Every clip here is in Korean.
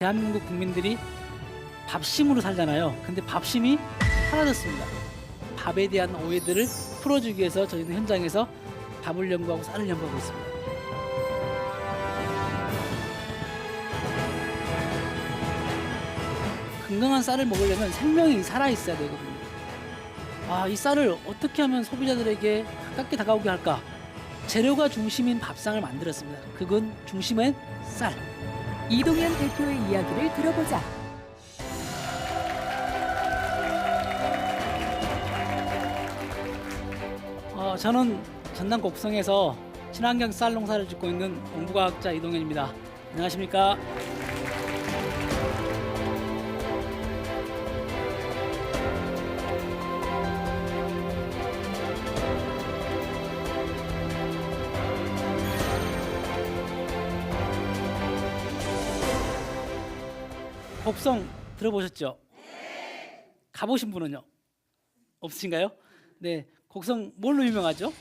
대한민국 국민들이 밥심으로 살잖아요. 근데 밥심이 사라졌습니다. 밥에 대한 오해들을 풀어주기 위해서 저희는 현장에서 밥을 연구하고 쌀을 연구하고 있습니다. 건강한 쌀을 먹으려면 생명이 살아있어야 되거든요. 이 쌀을 어떻게 하면 소비자들에게 가깝게 다가오게 할까? 재료가 중심인 밥상을 만들었습니다. 그건 중심엔 쌀. 이동현 대표의 이야기를 들어보자. 저는 전남 곡성에서 친환경 쌀 농사를 짓고 있는 농부과학자 이동현입니다. 안녕하십니까? 곡성 들어보셨죠? 네. 가보신 분은요? 없으신가요? 네, 곡성 뭘로 유명하죠?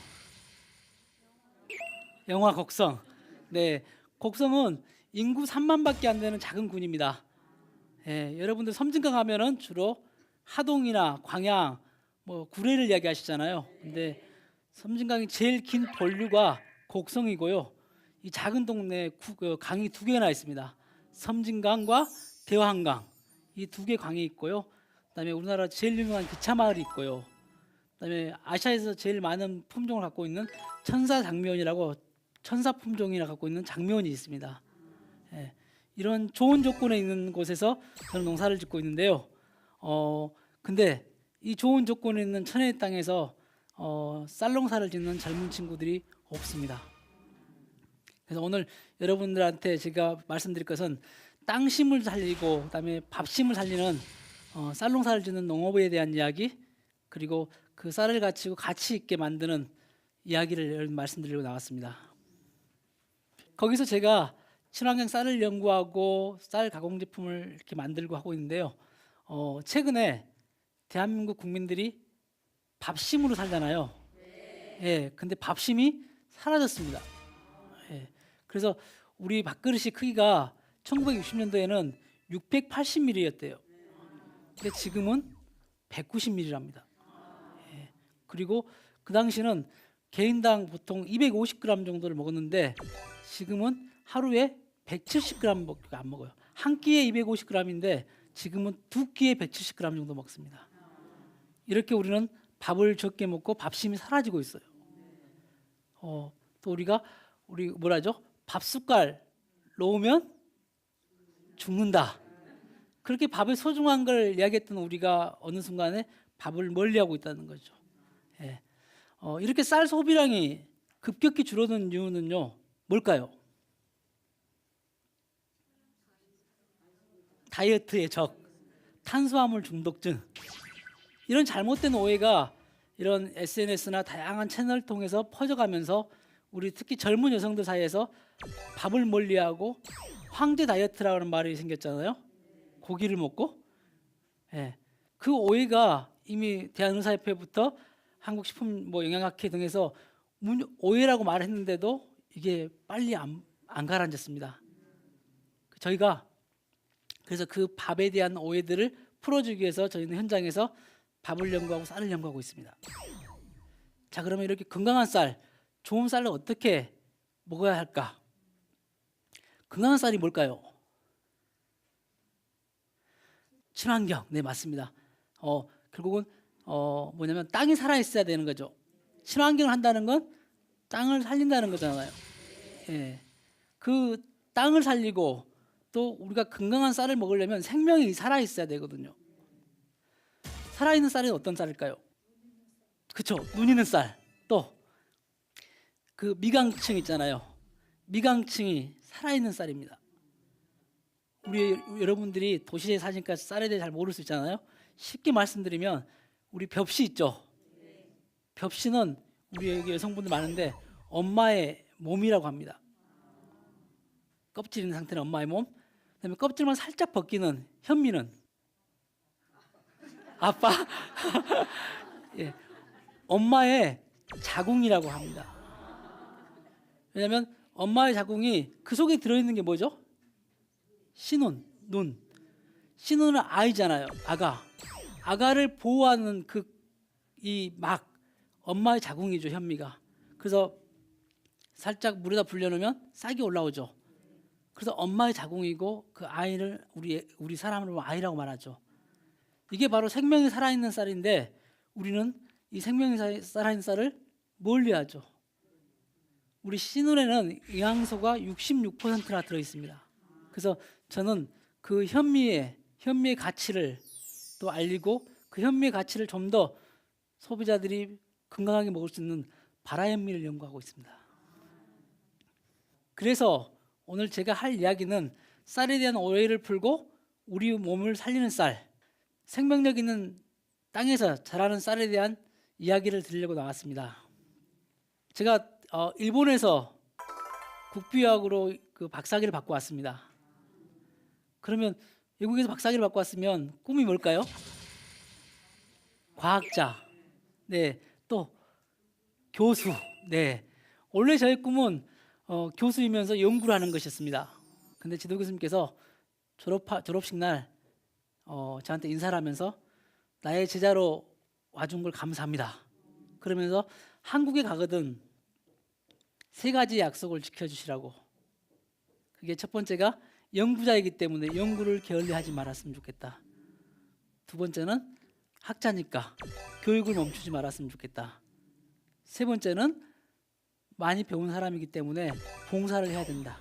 영화 곡성. 네, 곡성은 인구 3만밖에 안 되는 작은 군입니다. 여러분들 섬진강 하면은 주로 하동이나 광양, 구례를 이야기하시잖아요. 근데 섬진강이 제일 긴 본류가 곡성이고요. 이 작은 동네에 강이 두 개나 있습니다. 섬진강과 대화한강, 이 두 개 강이 있고요. 그다음에 우리나라 제일 유명한 기차 마을이 있고요. 그다음에 아시아에서 제일 많은 품종을 갖고 있는 천사장면이라고 천사 품종이라 갖고 있는 장면이 있습니다. 이런 좋은 조건에 있는 곳에서 저는 농사를 짓고 있는데요. 근데 이 좋은 조건에 있는 천혜의 땅에서 쌀 농사를 짓는 젊은 친구들이 없습니다. 그래서 오늘 여러분들한테 제가 말씀드릴 것은 땅심을 살리고 그다음에 밥심을 살리는 쌀 농사를 짓는 농업에 대한 이야기, 그리고 그 쌀을 가치 있게 만드는 이야기를 말씀드리고 나왔습니다. 거기서 제가 친환경 쌀을 연구하고 쌀 가공 제품을 이렇게 만들고 하고 있는데요. 최근에 대한민국 국민들이 밥심으로 살잖아요. 근데 밥심이 사라졌습니다. 그래서 우리 밥그릇이 크기가 1960년도에는 680ml였대요. 근데 지금은 190ml랍니다. 그리고 그 당시는 개인당 보통 250g 정도를 먹었는데 지금은 하루에 170g밖에 안 먹어요. 한 끼에 250g인데 지금은 두 끼에 170g 정도 먹습니다. 이렇게 우리는 밥을 적게 먹고 밥심이 사라지고 있어요. 또 우리 뭐라죠? 밥 숟갈 놓으면 죽는다. 그렇게 밥의 소중한 걸 이야기했던 우리가 어느 순간에 밥을 멀리하고 있다는 거죠. 이렇게 쌀 소비량이 급격히 줄어든 이유는요, 뭘까요? 다이어트의 적, 탄수화물 중독증, 이런 잘못된 오해가 이런 SNS나 다양한 채널을 통해서 퍼져가면서 우리 특히 젊은 여성들 사이에서 밥을 멀리하고 황제 다이어트라는 말이 생겼잖아요. 고기를 먹고. 그 오해가 이미 대한의사협회부터 한국식품영양학회 등에서 오해라고 말했는데도 이게 빨리 안 가라앉았습니다. 저희가 그래서 그 밥에 대한 오해들을 풀어주기 위해서 저희는 현장에서 밥을 연구하고 쌀을 연구하고 있습니다. 자, 그러면 이렇게 건강한 쌀, 좋은 쌀을 어떻게 먹어야 할까? 건강한 쌀이 뭘까요? 친환경, 네, 맞습니다. 결국은 뭐냐면 땅이 살아 있어야 되는 거죠. 친환경을 한다는 건 땅을 살린다는 거잖아요. 그 땅을 살리고 또 우리가 건강한 쌀을 먹으려면 생명이 살아 있어야 되거든요. 살아있는 쌀은 어떤 쌀일까요? 그렇죠. 눈 있는 쌀. 또 그 미강층 있잖아요. 미강층이 살아있는 쌀입니다. 여러분들이 도시에 사니까 쌀에 대해 잘 모를 수 있잖아요. 쉽게 말씀드리면 우리 벽시 있죠. 벽시는 우리 여기 여성분들 많은데 엄마의 몸이라고 합니다. 껍질 있는 상태는 엄마의 몸. 그다음에 껍질만 살짝 벗기는 현미는 아빠. 엄마의 자궁이라고 합니다. 왜냐하면 엄마의 자궁이 그 속에 들어있는 게 뭐죠? 신혼. 눈. 신우는 아이잖아요. 아가를 보호하는 그 이 막 엄마의 자궁이죠, 현미가. 그래서 살짝 물에다 불려놓으면 싹이 올라오죠. 그래서 엄마의 자궁이고 그 아이를 우리 사람으로 아이라고 말하죠. 이게 바로 생명이 살아있는 쌀인데 우리는 이 생명이 살아있는 쌀을 멀리하죠. 우리 신운에는 영양소가 66%나 들어 있습니다. 그래서 저는 그 현미의 가치를 또 알리고 그 현미의 가치를 좀 더 소비자들이 건강하게 먹을 수 있는 바라현미를 연구하고 있습니다. 그래서 오늘 제가 할 이야기는 쌀에 대한 오해를 풀고 우리 몸을 살리는 쌀, 생명력 있는 땅에서 자라는 쌀에 대한 이야기를 드리려고 나왔습니다. 제가 일본에서 국비학으로 그 박사학위를 받고 왔습니다. 그러면 외국에서 박사학위를 받고 왔으면 꿈이 뭘까요? 과학자, 네, 또 교수, 네. 원래 저의 꿈은 교수이면서 연구를 하는 것이었습니다. 근데 지도 교수님께서 졸업식 날 저한테 인사를 하면서 나의 제자로 와준 걸 감사합니다. 그러면서 한국에 가거든 3가지 약속을 지켜주시라고. 그게 첫 번째가 연구자이기 때문에 연구를 게을리하지 말았으면 좋겠다. 두 번째는 학자니까 교육을 멈추지 말았으면 좋겠다. 세 번째는 많이 배운 사람이기 때문에 봉사를 해야 된다.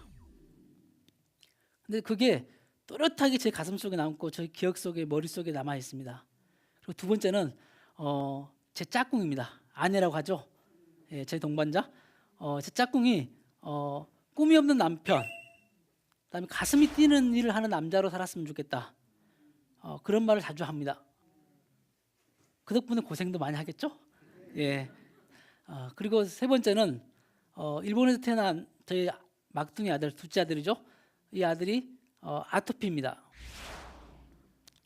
근데 그게 또렷하게 제 가슴 속에 남고 제 기억 속에 머릿속에 남아 있습니다. 그리고 두 번째는 제 짝꿍입니다. 아내라고 하죠. 예, 제 동반자. 제 짝꿍이 꿈이 없는 남편, 그다음에 가슴이 뛰는 일을 하는 남자로 살았으면 좋겠다. 그런 말을 자주 합니다. 그 덕분에 고생도 많이 하겠죠? 예. 그리고 세 번째는 일본에서 태어난 저희 막둥이 아들, 둘째 아들이죠. 이 아들이 아토피입니다.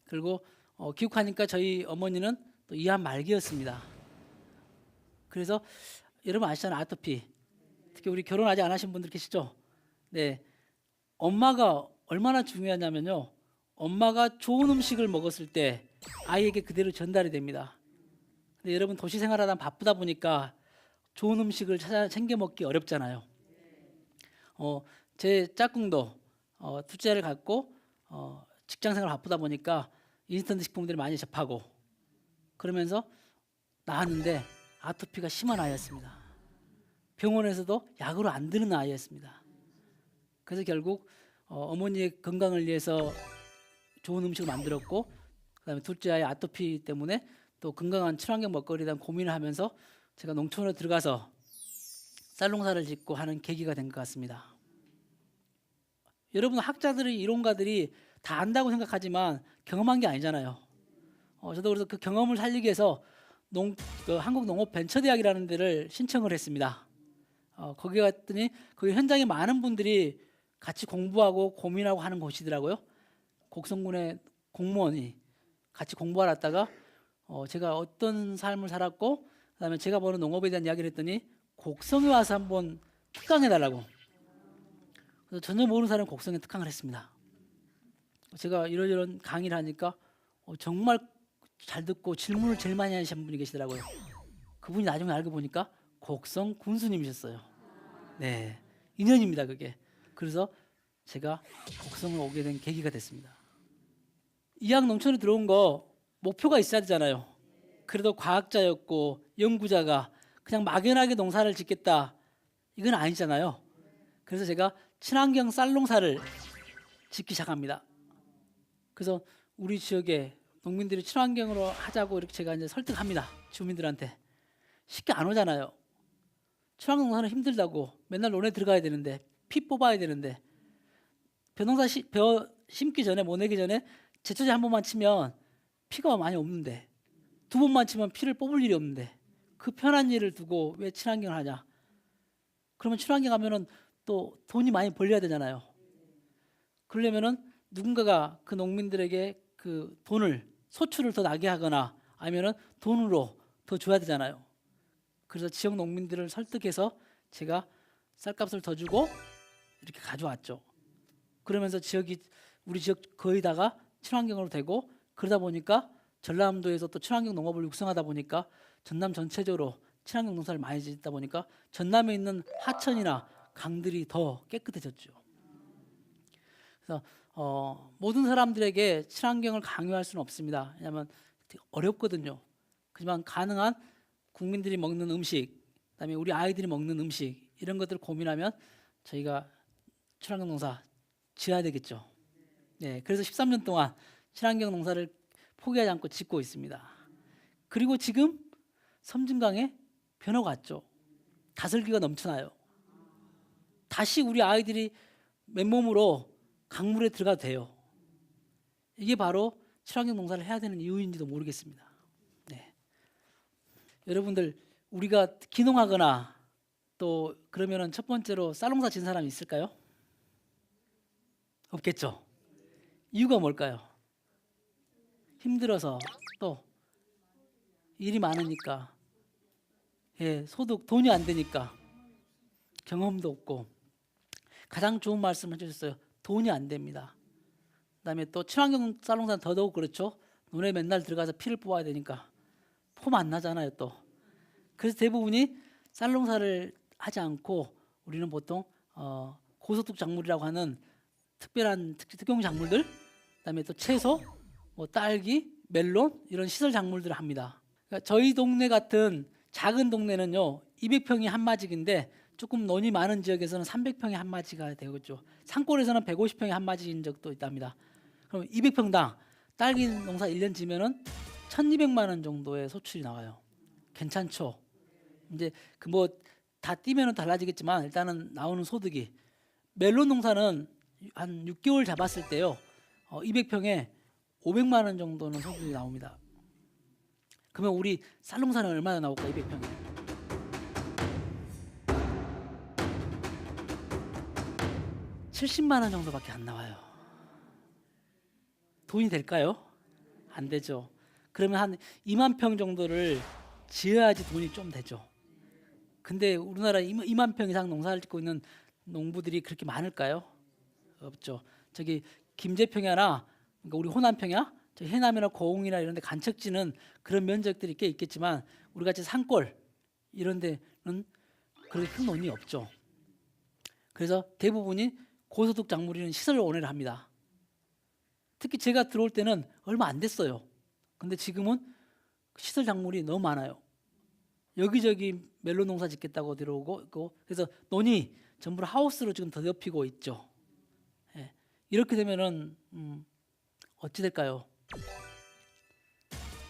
그리고 귀국하니까 저희 어머니는 또 이한 말기였습니다. 그래서 여러분 아시잖아요, 아토피. 특히 우리 결혼 아직 안 하신 분들 계시죠? 네, 엄마가 얼마나 중요하냐면요. 엄마가 좋은 음식을 먹었을 때 아이에게 그대로 전달이 됩니다. 근데 여러분 도시 생활하다 바쁘다 보니까 좋은 음식을 챙겨 먹기 어렵잖아요. 제 짝꿍도 둘째를 갖고 직장 생활 바쁘다 보니까 인스턴트 식품들을 많이 접하고 그러면서 나왔는데 아토피가 심한 아이였습니다. 병원에서도 약으로 안 드는 아이였습니다. 그래서 결국 어머니의 건강을 위해서 좋은 음식을 만들었고 그다음에 둘째 아이 아토피 때문에 또 건강한 친환경 먹거리에 대한 고민을 하면서 제가 농촌으로 들어가서 쌀농사를 짓고 하는 계기가 된 것 같습니다. 여러분 학자들이 이론가들이 다 안다고 생각하지만 경험한 게 아니잖아요. 저도 그래서 그 경험을 살리기 위해서 한국농업벤처대학이라는 데를 신청을 했습니다. 거기 갔더니 거기 현장에 많은 분들이 같이 공부하고 고민하고 하는 곳이더라고요. 곡성군의 공무원이 같이 공부하러 왔다가 제가 어떤 삶을 살았고 그다음에 제가 보는 농업에 대한 이야기를 했더니 곡성에 와서 한번 특강해달라고. 그래서 전혀 모르는 사람이 곡성에 특강을 했습니다. 제가 이런저런 강의를 하니까 정말 잘 듣고 질문을 제일 많이 하시는 분이 계시더라고요. 그분이 나중에 알고 보니까 곡성 군수님이셨어요. 네, 인연입니다 그게. 그래서 제가 곡성을 오게 된 계기가 됐습니다. 이학 농촌에 들어온 거 목표가 있어야 되잖아요. 그래도 과학자였고 연구자가 그냥 막연하게 농사를 짓겠다 이건 아니잖아요. 그래서 제가 친환경 쌀농사를 짓기 시작합니다. 그래서 우리 지역에 농민들이 친환경으로 하자고 이렇게 제가 이제 설득합니다. 주민들한테. 쉽게 안 오잖아요. 친환경 농사는 힘들다고 맨날 논에 들어가야 되는데 피 뽑아야 되는데 벼 심기 전에 모내기 전에 제초제 한 번만 치면 피가 많이 없는데 2번만 치면 피를 뽑을 일이 없는데 그 편한 일을 두고 왜 친환경을 하냐? 그러면 친환경 하면은 또 돈이 많이 벌려야 되잖아요. 그러려면은 누군가가 그 농민들에게 그 돈을 소출을 더 나게 하거나 아니면은 돈으로 더 줘야 되잖아요. 그래서 지역 농민들을 설득해서 제가 쌀값을 더 주고 이렇게 가져왔죠. 그러면서 지역이 우리 지역 거의 다가 친환경으로 되고 그러다 보니까 전남도에서 또 친환경 농업을 육성하다 보니까 전남 전체적으로 친환경 농사를 많이 짓다 보니까 전남에 있는 하천이나 강들이 더 깨끗해졌죠. 그래서 모든 사람들에게 친환경을 강요할 수는 없습니다. 왜냐하면 되게 어렵거든요. 하지만 가능한 국민들이 먹는 음식, 그다음에 우리 아이들이 먹는 음식 이런 것들을 고민하면 저희가 친환경 농사 지어야 되겠죠. 네, 그래서 13년 동안 친환경 농사를 포기하지 않고 짓고 있습니다. 그리고 지금 섬진강에 변화가 왔죠. 다슬기가 넘쳐나요. 다시 우리 아이들이 맨몸으로 강물에 들어가도 돼요. 이게 바로 친환경 농사를 해야 되는 이유인지도 모르겠습니다. 네. 여러분들 우리가 기농하거나 또 그러면은 첫 번째로 쌀농사 진 사람이 있을까요? 없겠죠. 이유가 뭘까요? 힘들어서 또 일이 많으니까 소득 돈이 안 되니까 경험도 없고 가장 좋은 말씀을 해주셨어요. 돈이 안 됩니다. 그다음에 또 친환경 쌀농사는 더더욱 그렇죠. 논에 맨날 들어가서 피를 뽑아야 되니까 폼 안 나잖아요 또. 그래서 대부분이 쌀농사를 하지 않고 우리는 보통 고소득 작물이라고 하는 특별한 특용 작물들, 그다음에 또 채소, 뭐 딸기, 멜론 이런 시설 작물들을 합니다. 그러니까 저희 동네 같은 작은 동네는요 200평이 한 마직인데 조금 논이 많은 지역에서는 300평이 한 마지가 되겠죠. 산골에서는 150평이 한 마지인 적도 있답니다. 그럼 200평당 딸기 농사 1년 지면은 1,200만 원 정도의 소출이 나와요. 괜찮죠? 이제 그 뭐 다 뛰면은 달라지겠지만 일단은 나오는 소득이 멜론 농사는 한 6개월 잡았을 때요 200평에 500만 원 정도는 소득이 나옵니다. 그러면 우리 쌀 농사는 얼마나 나올까 200평에? 70만 원 정도밖에 안 나와요. 돈이 될까요? 안 되죠. 그러면 한 2만 평 정도를 지어야지 돈이 좀 되죠. 근데 우리나라 2만 평 이상 농사를 짓고 있는 농부들이 그렇게 많을까요? 없죠. 저기 김제평야나 그러니까 우리 호남평야, 저기 해남이나 고흥이나 이런 데 간척지는 그런 면적들이 꽤 있겠지만 우리 같이 산골 이런 데는 그렇게 큰 논이 없죠. 그래서 대부분이 고소득 작물이는 시설 원해를 합니다. 특히 제가 들어올 때는 얼마 안 됐어요. 근데 지금은 시설 작물이 너무 많아요. 여기저기 멜론 농사 짓겠다고 들어오고 그래서 논이 전부 하우스로 지금 더럽히고 있죠. 예. 이렇게 되면은 어찌 될까요?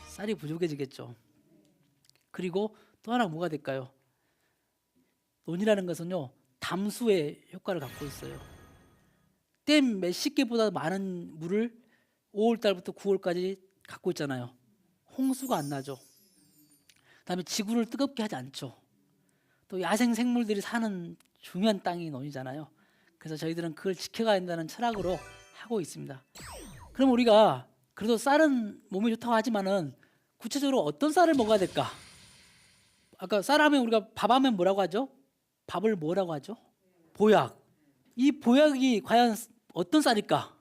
쌀이 부족해지겠죠. 그리고 또 하나 뭐가 될까요? 논이라는 것은요 담수의 효과를 갖고 있어요. 댐 몇십 개보다 많은 물을 5월 달부터 9월까지 갖고 있잖아요. 홍수가 안 나죠. 그다음에 지구를 뜨겁게 하지 않죠. 또 야생 생물들이 사는 중요한 땅이 논이잖아요. 그래서 저희들은 그걸 지켜가야 한다는 철학으로 하고 있습니다. 그럼 우리가 그래도 쌀은 몸에 좋다고 하지만은 구체적으로 어떤 쌀을 먹어야 될까? 아까 쌀하면 우리가 밥하면 뭐라고 하죠? 밥을 뭐라고 하죠? 보약. 이 보약이 과연 어떤 쌀일까?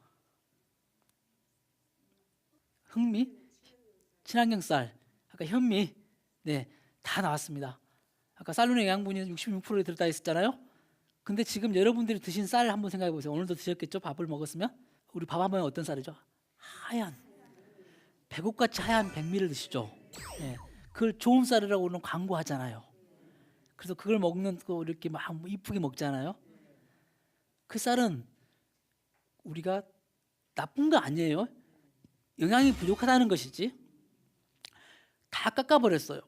흑미, 친환경 쌀, 아까 현미, 네, 다 나왔습니다. 아까 쌀론의 영양분이 66%에 들었다 했었잖아요. 근데 지금 여러분들이 드신 쌀 한번 생각해 보세요. 오늘도 드셨겠죠? 밥을 먹었으면 우리 밥 하면 어떤 쌀이죠? 하얀, 배꼽같이 하얀 백미를 드시죠. 네, 그걸 좋은 쌀이라고 오늘 광고하잖아요. 그래서 그걸 먹는 거 이렇게 막 이쁘게 먹잖아요. 그 쌀은 우리가 나쁜 거 아니에요. 영양이 부족하다는 것이지. 다 깎아버렸어요.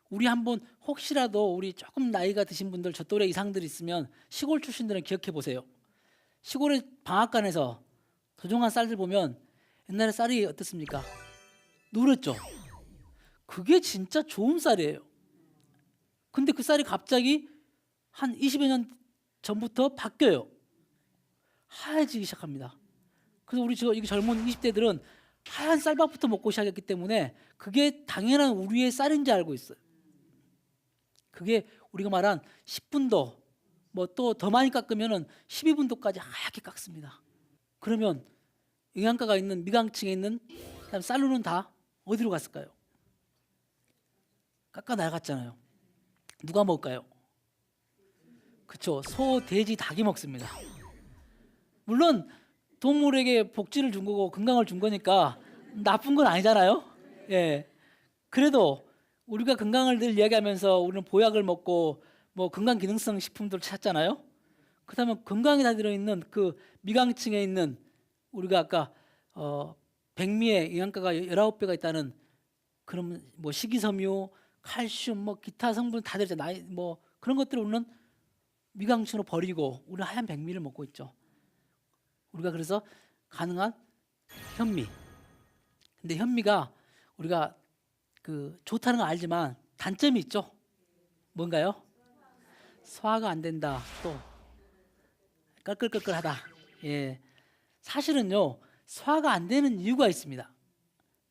우리 한번 혹시라도 우리 조금 나이가 드신 분들 저 또래 이상들 있으면 시골 출신들은 기억해 보세요. 시골의 방앗간에서 도종한 쌀들 보면 옛날에 쌀이 어떻습니까? 누렇죠. 그게 진짜 좋은 쌀이에요. 근데 그 쌀이 갑자기 한 20여 년 전부터 바뀌어요. 하얘지기 시작합니다. 그래서 우리 이게 젊은 20대들은 하얀 쌀밥부터 먹고 시작했기 때문에 그게 당연한 우리의 쌀인지 알고 있어요. 그게 우리가 말한 10분도 뭐 또 더 많이 깎으면은 12분도까지 하얗게 깎습니다. 그러면 영양가가 있는 미강층에 있는 그다음 쌀로는 다 어디로 갔을까요? 깎아 나갔잖아요. 누가 먹을까요? 그렇죠. 소, 돼지, 닭이 먹습니다. 물론 동물에게 복지를 준 거고 건강을 준 거니까 나쁜 건 아니잖아요. 예. 그래도 우리가 건강을 늘 이야기하면서 우리는 보약을 먹고 뭐 건강 기능성 식품들을 찾잖아요. 그렇다면 건강에 다 들어있는 그 미강층에 있는 우리가 아까 백미에 영양가가 19배가 있다는 그런 뭐 식이섬유, 칼슘, 뭐 기타 성분 다 들어있잖아요. 뭐 그런 것들을 우리는 미강층으로 버리고 우리는 하얀 백미를 먹고 있죠. 우리가 그래서 가능한 현미. 근데 현미가 우리가 그 좋다는 건 알지만 단점이 있죠. 뭔가요? 소화가 안 된다. 또 끌끌끌끌하다. 예. 사실은요. 소화가 안 되는 이유가 있습니다.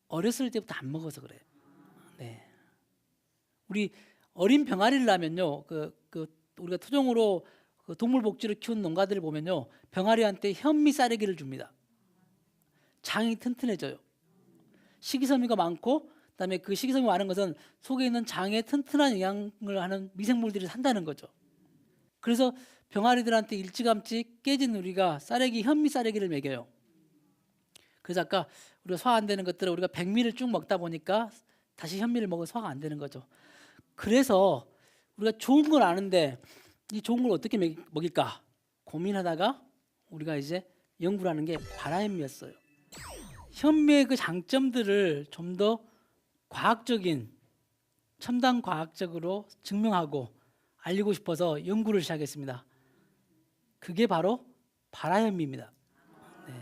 어렸을 때부터 안 먹어서 그래요. 네. 우리 어린 병아리를 낳으면요. 우리가 토종으로 그 동물 복지를 키운 농가들을 보면요. 병아리한테 현미 쌀이기를 줍니다. 장이 튼튼해져요. 식이섬유가 많고 그다음에 그 식이섬유 많은 것은 속에 있는 장에 튼튼한 영향을 하는 미생물들이 산다는 거죠. 그래서 병아리들한테 일찌감치 깨진 우리가 쌀이기 현미 쌀이기를 먹여요. 그래서 아까 우리가 소화 안 되는 것들을 우리가 백미를 쭉 먹다 보니까 다시 현미를 먹으면 소화가 안 되는 거죠. 그래서 우리가 좋은 걸 아는데 이 좋은 걸 어떻게 먹일까 고민하다가 우리가 이제 연구를 하는 게 바라현미였어요. 현미의 그 장점들을 좀 더 과학적인 첨단 과학적으로 증명하고 알리고 싶어서 연구를 시작했습니다. 그게 바로 바라현미입니다. 네.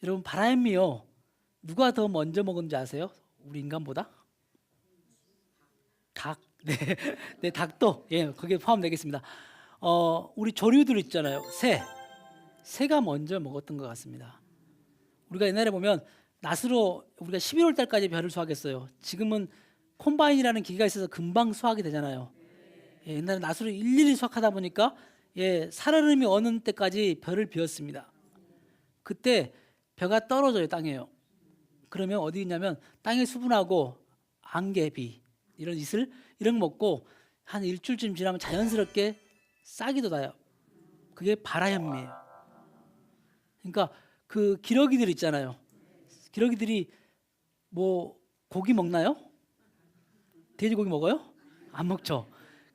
여러분 바라현미요 누가 더 먼저 먹은지 아세요? 우리 인간보다? 닭. 네, 네 닭도 예 거기에 포함되겠습니다. 우리 조류들 있잖아요. 새가 먼저 먹었던 것 같습니다. 우리가 옛날에 보면 낫으로 우리가 11월 달까지 벼를 수확했어요. 지금은 콤바인이라는 기계가 있어서 금방 수확이 되잖아요. 예, 옛날에 낫으로 일일이 수확하다 보니까 예, 살얼음이 어느 때까지 벼를 비웠습니다. 그때 벼가 떨어져요 땅에요. 그러면 어디 있냐면 땅에 수분하고 안개비 이런 이슬 이런 거 먹고 한 일주일쯤 지나면 자연스럽게 싹이 돋아요. 그게 바라현미예요. 그러니까 그 기러기들 있잖아요. 기러기들이 뭐 고기 먹나요? 돼지고기 먹어요? 안 먹죠.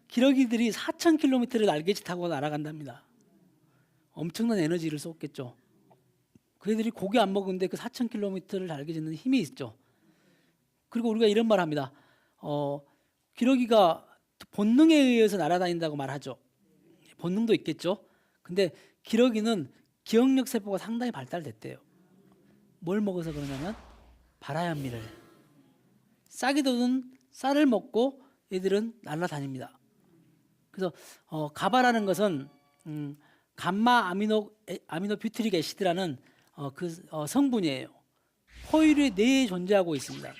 기러기들이 4,000km를 날개짓 타고 날아간답니다. 엄청난 에너지를 쏟겠죠. 그 애들이 고기 안 먹는데 그 4,000km를 날개짓는 힘이 있죠. 그리고 우리가 이런 말 합니다. 기러기가 본능에 의해서 날아다닌다고 말하죠. 본능도 있겠죠. 근데 기러기는 기억력 세포가 상당히 발달됐대요. 뭘 먹어서 그러냐면 바라현미를. 싹이 돋은 쌀을 먹고 얘들은 날아다닙니다. 그래서 가바라는 것은 감마 아미노 뷰티릭 애시드라는 성분이에요. 포유류 내에 존재하고 있습니다.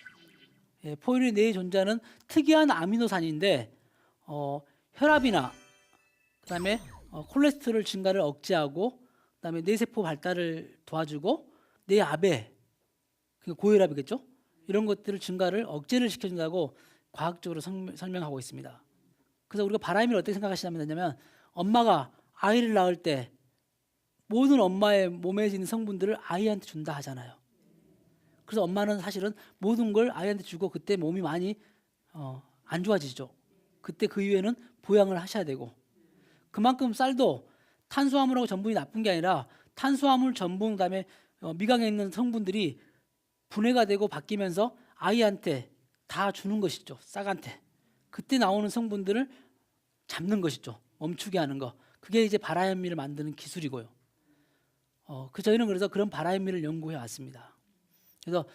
예, 포유류 내에 존재하는 특이한 아미노산인데 혈압이나 그다음에 콜레스테롤 증가를 억제하고 그다음에 뇌세포 발달을 도와주고 뇌압에 고혈압이겠죠? 이런 것들을 증가를 억제를 시켜준다고 과학적으로 설명하고 있습니다. 그래서 우리가 바라현미를 어떻게 생각하시냐면 엄마가 아이를 낳을 때 모든 엄마의 몸에 있는 성분들을 아이한테 준다 하잖아요. 그래서 엄마는 사실은 모든 걸 아이한테 주고 그때 몸이 많이 안 좋아지죠. 그때 그 이후에는 보양을 하셔야 되고 그만큼 쌀도 탄수화물하고 전분이 나쁜 게 아니라 탄수화물, 전분, 그다음에 미강에 있는 성분들이 분해가 되고 바뀌면서 아이한테 다 주는 것이죠. 쌀한테. 그때 나오는 성분들을 잡는 것이죠. 멈추게 하는 거. 그게 이제 바라현미를 만드는 기술이고요. 저희는 그래서 그런 바라현미를 연구해 왔습니다. 그래서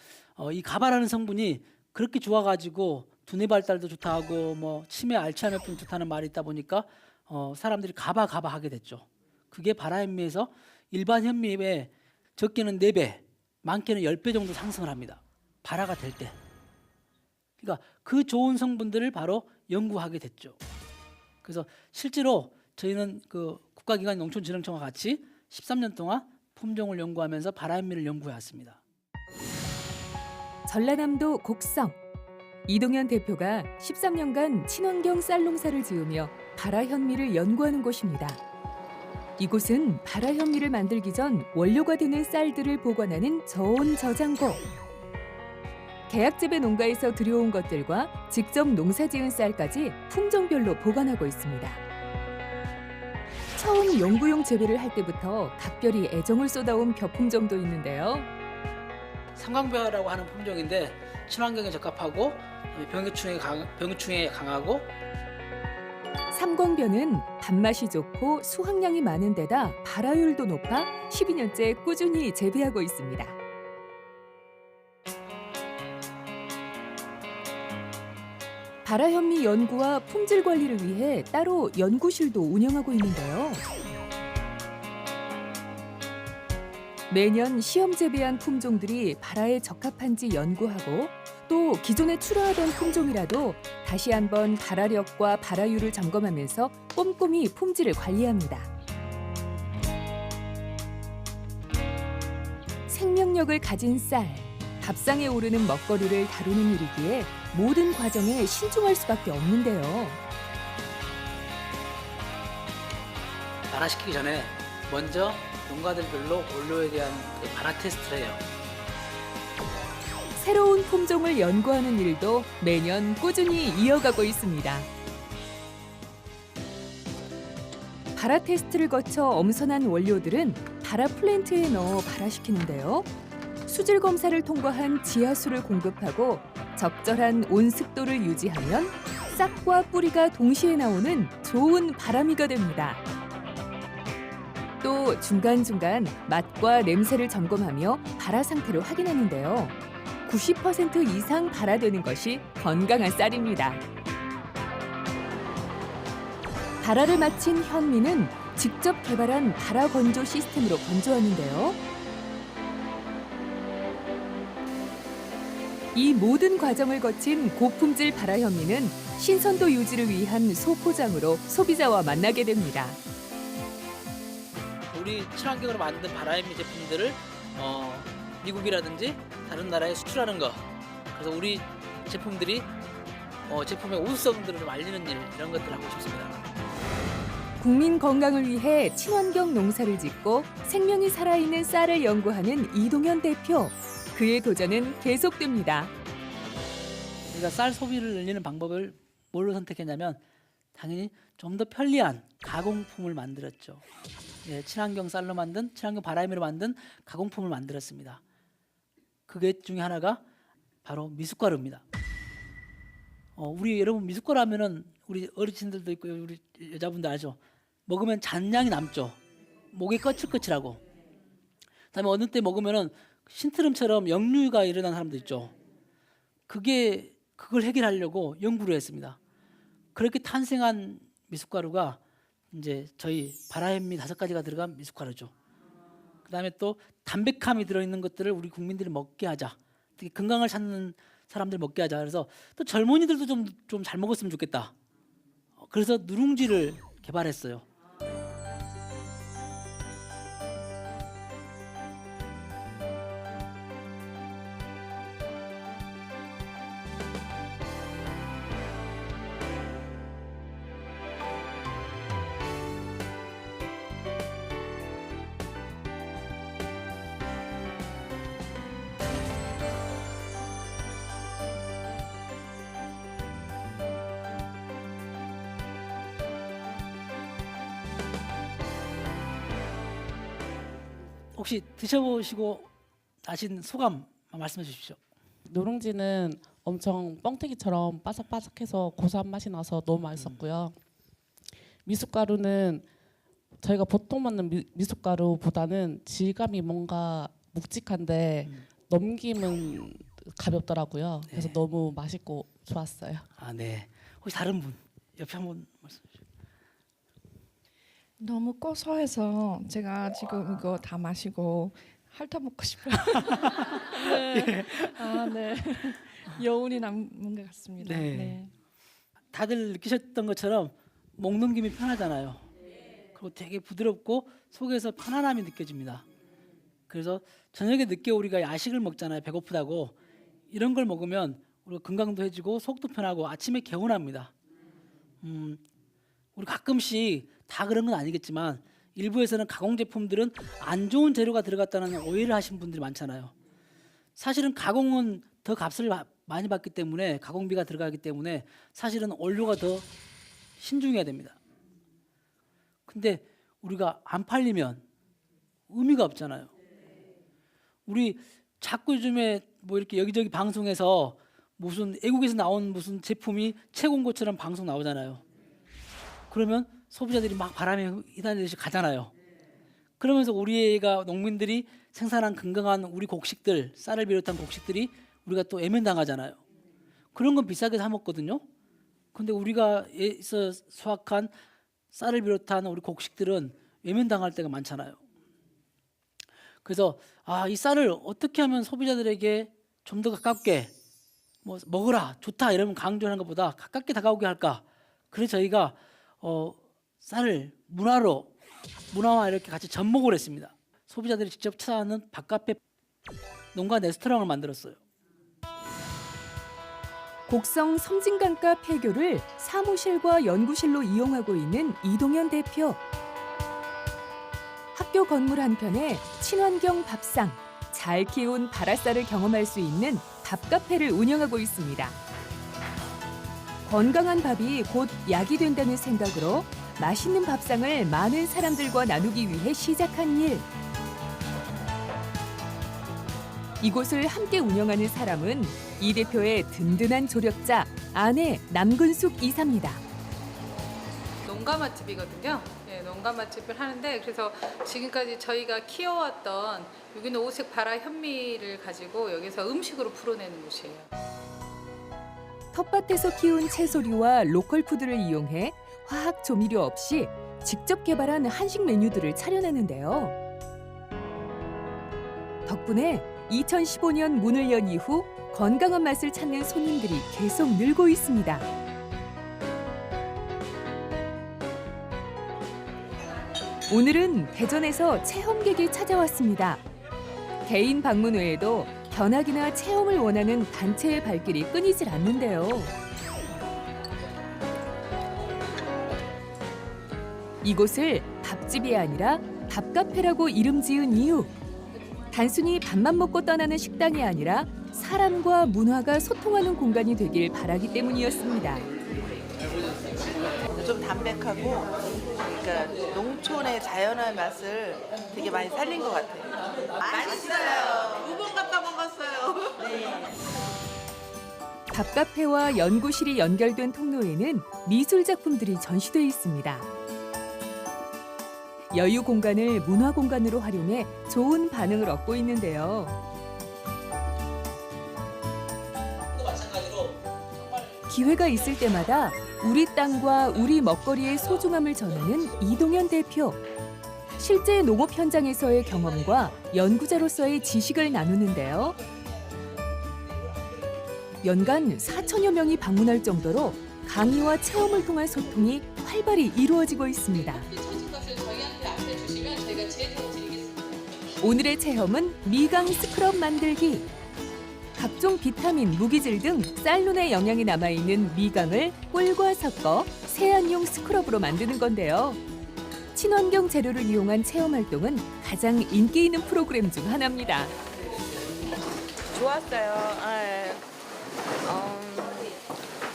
이 가바라는 성분이 그렇게 좋아가지고 두뇌 발달도 좋다 하고 뭐 치매, 알츠하이머병 좋다는 말이 있다 보니까 사람들이 가바 하게 됐죠. 그게 바라현미에서 일반 현미에 적게는 4배, 많게는 10배 정도 상승을 합니다. 발화가 될 때. 그러니까 그 좋은 성분들을 바로 연구하게 됐죠. 그래서 실제로 저희는 그 국가기관 농촌진흥청과 같이 13년 동안 품종을 연구하면서 바라현미를 연구해 왔습니다. 전라남도 곡성. 이동현 대표가 13년간 친환경 쌀 농사를 지으며 바라현미를 연구하는 곳입니다. 이곳은 바라현미를 만들기 전 원료가 되는 쌀들을 보관하는 저온 저장고. 계약재배 농가에서 들여온 것들과 직접 농사지은 쌀까지 품종별로 보관하고 있습니다. 처음 연구용 재배를 할 때부터 각별히 애정을 쏟아온 벼품종도 있는데요. 삼광벼라고 하는 품종인데 친환경에 적합하고 병해충에 강하고 삼광벼는 단맛이 좋고 수확량이 많은 데다 발화율도 높아 12년째 꾸준히 재배하고 있습니다. 바라현미 연구와 품질 관리를 위해 따로 연구실도 운영하고 있는데요. 매년 시험 재배한 품종들이 발화에 적합한지 연구하고 또 기존에 출하하던 품종이라도 다시 한번 발화력과 발화율을 점검하면서 꼼꼼히 품질을 관리합니다. 생명력을 가진 쌀, 밥상에 오르는 먹거리를 다루는 일이기에 모든 과정에 신중할 수밖에 없는데요. 발화시키기 전에 먼저 농가들별로 원료에 대한 발화 테스트를 해요. 새로운 품종을 연구하는 일도 매년 꾸준히 이어가고 있습니다. 발화 테스트를 거쳐 엄선한 원료들은 발화 플랜트에 넣어 발화시키는데요. 수질 검사를 통과한 지하수를 공급하고 적절한 온습도를 유지하면 싹과 뿌리가 동시에 나오는 좋은 바라미가 됩니다. 또 중간중간 맛과 냄새를 점검하며 발화 상태를 확인하는데요. 90% 이상 발화되는 것이 건강한 쌀입니다. 발화를 마친 현미는 직접 개발한 발화 건조 시스템으로 건조하는데요. 이 모든 과정을 거친 고품질 발화 현미는 신선도 유지를 위한 소포장으로 소비자와 만나게 됩니다. 우리 친환경으로 만든 바라현미 제품들을 미국이라든지 다른 나라에 수출하는 거. 그래서 우리 제품들이 제품의 우수성들을 좀 알리는 일 이런 것들을 하고 싶습니다. 국민 건강을 위해 친환경 농사를 짓고 생명이 살아있는 쌀을 연구하는 이동현 대표. 그의 도전은 계속됩니다. 우리가 쌀 소비를 늘리는 방법을 뭘로 선택했냐면 당연히 좀 더 편리한 가공품을 만들었죠. 예, 친환경 쌀로 만든 친환경 바라현미로 만든 가공품을 만들었습니다. 그게 중에 하나가 바로 미숫가루입니다. 우리 여러분 미숫가루 하면은 우리 어르신들도 있고 우리 여자분들 알죠? 먹으면 잔향이 남죠. 목이 거칠거칠하고. 그다음에 어느 때 먹으면은 신트름처럼 역류가 일어나는 사람도 있죠. 그걸 해결하려고 연구를 했습니다. 그렇게 탄생한 미숫가루가 이제 저희 바라현미 5가지가 들어간 미숫가루죠. 그다음에 또 담백함이 들어있는 것들을 우리 국민들이 먹게 하자. 특히 건강을 찾는 사람들 먹게 하자. 그래서 또 젊은이들도 좀 잘 먹었으면 좋겠다. 그래서 누룽지를 개발했어요. 혹시 드셔보시고 아신 소감 말씀해 주십시오. 누룽지는 엄청 뻥튀기처럼 바삭바삭해서 고소한 맛이 나서 너무 맛있었고요. 미숫가루는 저희가 보통 먹는 미숫가루보다는 질감이 뭔가 묵직한데 넘김은 가볍더라고요. 그래서 네. 너무 맛있고 좋았어요. 아, 네. 혹시 다른 분 옆에 한번 말씀해 주시죠. 너무 고소해서 제가 지금 이거 다 마시고 핥아 먹고 싶어요. 네. 아, 네. 여운이 남은 것 같습니다. 네. 네. 다들 느끼셨던 것처럼 목 넘김이 편하잖아요. 그리고 되게 부드럽고 속에서 편안함이 느껴집니다. 그래서 저녁에 늦게 우리가 야식을 먹잖아요. 배고프다고. 이런 걸 먹으면 우리가 건강도 해지고 속도 편하고 아침에 개운합니다. 우리 가끔씩 다 그런 건 아니겠지만 일부에서는 가공 제품들은 안 좋은 재료가 들어갔다는 오해를 하신 분들이 많잖아요. 사실은 가공은 더 값을 많이 받기 때문에 가공비가 들어가기 때문에 사실은 원료가 더 신중해야 됩니다. 근데 우리가 안 팔리면 의미가 없잖아요. 우리 자꾸 요즘에 뭐 이렇게 여기저기 방송에서 무슨 외국에서 나온 무슨 제품이 최고인 것처럼 방송 나오잖아요. 그러면 소비자들이 막 바람에 휘날리듯이 가잖아요. 그러면서 우리가 농민들이 생산한 건강한 우리 곡식들, 쌀을 비롯한 곡식들이 우리가 또 외면당하잖아요. 그런 건 비싸게 사 먹거든요. 근데 우리가 수확한 쌀을 비롯한 우리 곡식들은 외면당할 때가 많잖아요. 그래서 이 쌀을 어떻게 하면 소비자들에게 좀 더 가깝게 뭐 먹으라 좋다 이러면 강조하는 것보다 가깝게 다가오게 할까? 그래서 저희가 쌀을 문화와 이렇게 같이 접목을 했습니다. 소비자들이 직접 찾아가는 밥카페 농가 레스토랑을 만들었어요. 곡성 섬진강가 폐교를 사무실과 연구실로 이용하고 있는 이동현 대표. 학교 건물 한편에 친환경 밥상, 잘 키운 바라쌀을 경험할 수 있는 밥카페를 운영하고 있습니다. 건강한 밥이 곧 약이 된다는 생각으로 맛있는 밥상을 많은 사람들과 나누기 위해 시작한 일. 이곳을 함께 운영하는 사람은 이 대표의 든든한 조력자, 아내 남근숙 이사입니다. 농가 맛집이거든요. 네, 농가 맛집을 하는데 그래서 지금까지 저희가 키워왔던 유기농 오색 발화 현미를 가지고 여기서 음식으로 풀어내는 곳이에요. 텃밭에서 키운 채소류와 로컬 푸드를 이용해 화학 조미료 없이 직접 개발한 한식 메뉴들을 차려내는데요. 덕분에 2015년 문을 연 이후 건강한 맛을 찾는 손님들이 계속 늘고 있습니다. 오늘은 대전에서 체험객이 찾아왔습니다. 개인 방문 외에도 견학이나 체험을 원하는 단체의 발길이 끊이질 않는데요. 이곳을 밥집이 아니라 밥카페라고 이름 지은 이유. 단순히 밥만 먹고 떠나는 식당이 아니라 사람과 문화가 소통하는 공간이 되길 바라기 때문이었습니다. 좀 담백하고 그러니까 농촌의 자연한 맛을 되게 많이 살린 것 같아요. 맛있어요. 2번 갔다 먹었어요. 네. 밥카페와 연구실이 연결된 통로에는 미술 작품들이 전시돼 있습니다. 여유 공간을 문화 공간으로 활용해 좋은 반응을 얻고 있는데요. 기회가 있을 때마다 우리 땅과 우리 먹거리의 소중함을 전하는 이동현 대표. 실제 농업 현장에서의 경험과 연구자로서의 지식을 나누는데요. 연간 4천여 명이 방문할 정도로 강의와 체험을 통한 소통이 활발히 이루어지고 있습니다. 오늘의 체험은 미강 스크럽 만들기. 각종 비타민, 무기질 등 쌀눈의 영양이 남아있는 미강을 꿀과 섞어 세안용 스크럽으로 만드는 건데요. 친환경 재료를 이용한 체험 활동은 가장 인기 있는 프로그램 중 하나입니다. 좋았어요.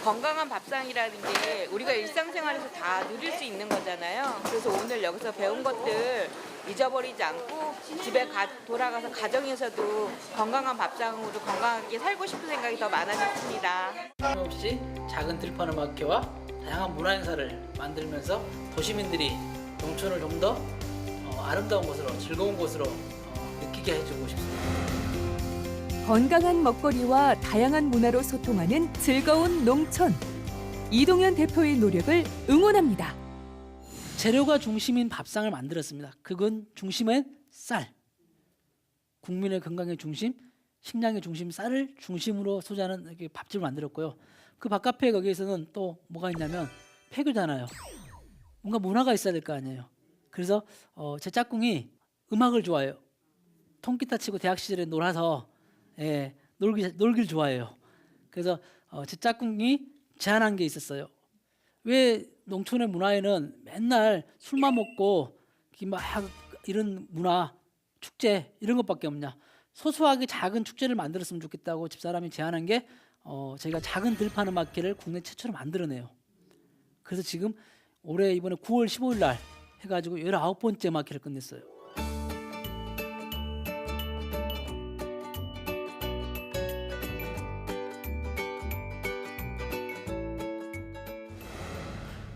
건강한 밥상이라는 게 우리가 일상생활에서 다 누릴 수 있는 거잖아요. 그래서 오늘 여기서 배운 것들 잊어버리지 않고 집에 돌아가서 가정에서도 건강한 밥상으로 건강하게 살고 싶은 생각이 더 많아졌습니다. 없이 작은 들판음악회와 다양한 문화 행사를 만들면서 도시민들이 농촌을 좀 더 아름다운 곳으로 즐거운 곳으로 느끼게 해주고 싶습니다. 건강한 먹거리와 다양한 문화로 소통하는 즐거운 농촌. 이동현 대표의 노력을 응원합니다. 재료가 중심인 밥상을 만들었습니다. 그건 중심은 쌀. 국민의 건강의 중심, 식량의 중심, 쌀을 중심으로 소재하는 이렇게 밥집을 만들었고요. 그 밥카페 거기에서는 또 뭐가 있냐면 폐교잖아요. 뭔가 문화가 있어야 될 거 아니에요. 그래서 제 짝꿍이 음악을 좋아해요. 통기타 치고 대학 시절에 놀아서 예, 놀길 좋아해요. 그래서 제 짝꿍이 제안한 게 있었어요. 왜 농촌의 문화에는 맨날 술만 먹고 막 이런 문화, 축제 이런 것밖에 없냐? 소소하게 작은 축제를 만들었으면 좋겠다고 집사람이 제안한 게 저희가 작은 들판 음악회를 국내 최초로 만들어내요. 그래서 지금 올해 이번에 9월 15일 날 해가지고 19번째 음악회를 끝냈어요.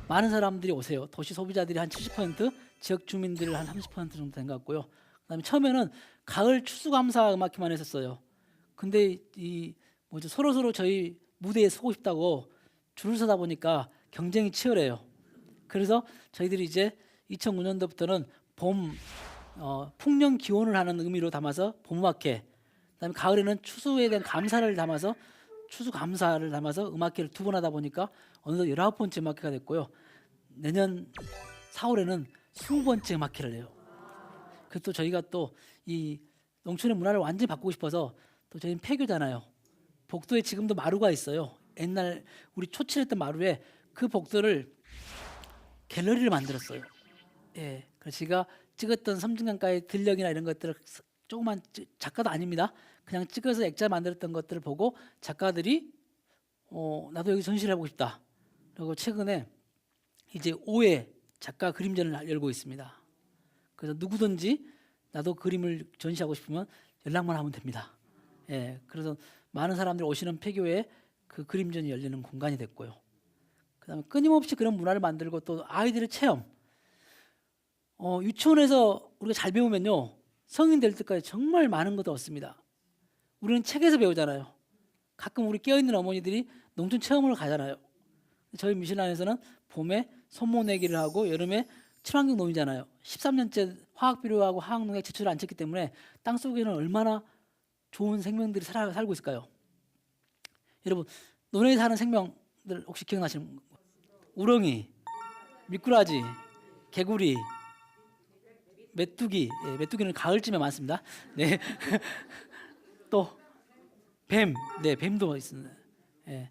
많은 사람들이 오세요. 도시 소비자들이 한 70%, 지역 주민들이 한 30% 정도 된 것 같고요. 그다음에 처음에는 가을 추수감사 음악회만 했었어요. 근데 이 뭐죠, 서로 저희 무대에 서고 싶다고 줄을 서다 보니까 경쟁이 치열해요. 그래서 저희들이 이제 2009년도부터는 봄 풍년 기원을 하는 의미로 담아서 봄음악회, 그다음에 가을에는 추수에 대한 감사를 담아서 추수 감사를 담아서 음악회를 2번 하다 보니까 어느덧 19번째 음악회가 됐고요. 내년 4월에는 20번째 음악회를 해요. 그래서 또 저희가 또 이 농촌의 문화를 완전히 바꾸고 싶어서 또 저희는 폐교잖아요. 복도에 지금도 마루가 있어요. 옛날 우리 초칠했던 마루에 그 복도를 갤러리를 만들었어요. 예, 그래서 제가 찍었던 섬진강가의 들녘이나 이런 것들을 조그만 작가도 아닙니다. 그냥 찍어서 액자 만들었던 것들을 보고 작가들이 나도 여기 전시를 해보고 싶다. 그리고 최근에 이제 5회 작가 그림전을 열고 있습니다. 그래서 누구든지 나도 그림을 전시하고 싶으면 연락만 하면 됩니다. 예, 그래서 많은 사람들이 오시는 폐교에 그 그림전이 열리는 공간이 됐고요. 그다음에 끊임없이 그런 문화를 만들고 또 아이들의 체험. 유치원에서 우리가 잘 배우면요, 성인 될 때까지 정말 많은 것을 얻습니다. 우리는 책에서 배우잖아요. 가끔 우리 깨어있는 어머니들이 농촌 체험을 가잖아요. 저희 미슐란에서는 봄에 손모내기를 하고 여름에 친환경 농이잖아요. 13년째 화학비료하고 화학농약 제초를 안 쳤기 때문에 땅속에는 얼마나 좋은 생명들이 살고 있을까요? 여러분, 논에 사는 생명들 혹시 기억나시는 분? 우렁이, 미꾸라지, 개구리, 메뚜기. 예, 메뚜기는 가을쯤에 많습니다. 네. 또 뱀, 네, 뱀도 있습니다. 예.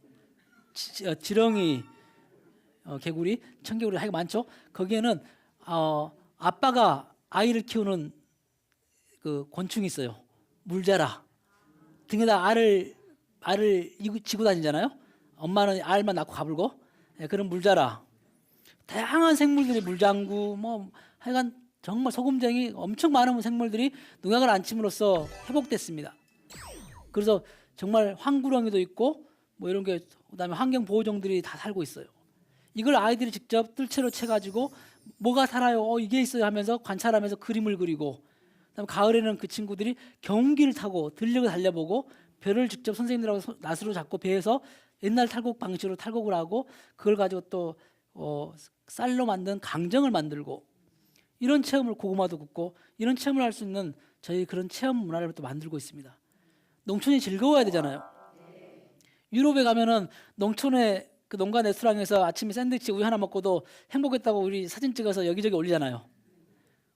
지렁이, 개구리, 청개구리 하여가 많죠. 거기에는 아빠가 아이를 키우는 그 곤충이 있어요. 물자라. 등에다 알을 지고 다니잖아요. 엄마는 알만 낳고 가불고. 예, 그런 물자라. 다양한 생물들이 물장구, 뭐 하여간 정말 소금쟁이 엄청 많은 생물들이 농약을 안 침으로써 회복됐습니다. 그래서 정말 황구렁이도 있고 뭐 이런 게, 그다음에 환경 보호종들이 다 살고 있어요. 이걸 아이들이 직접 뜰채로 채가지고 뭐가 살아요, 이게 있어요 하면서 관찰하면서 그림을 그리고, 그다음에 가을에는 그 친구들이 경운기를 타고 들녘을 달려보고 별을 직접 선생님들하고 낫으로 잡고 배에서 옛날 탈곡 방식으로 탈곡을 하고 그걸 가지고 또 쌀로 만든 강정을 만들고, 이런 체험을, 고구마도 굽고 이런 체험을 할 수 있는 저희 그런 체험 문화를 또 만들고 있습니다. 농촌이 즐거워야 되잖아요. 유럽에 가면은 농촌의 그 농가 레스토랑에서 아침에 샌드위치 우유 하나 먹고도 행복했다고 우리 사진 찍어서 여기저기 올리잖아요.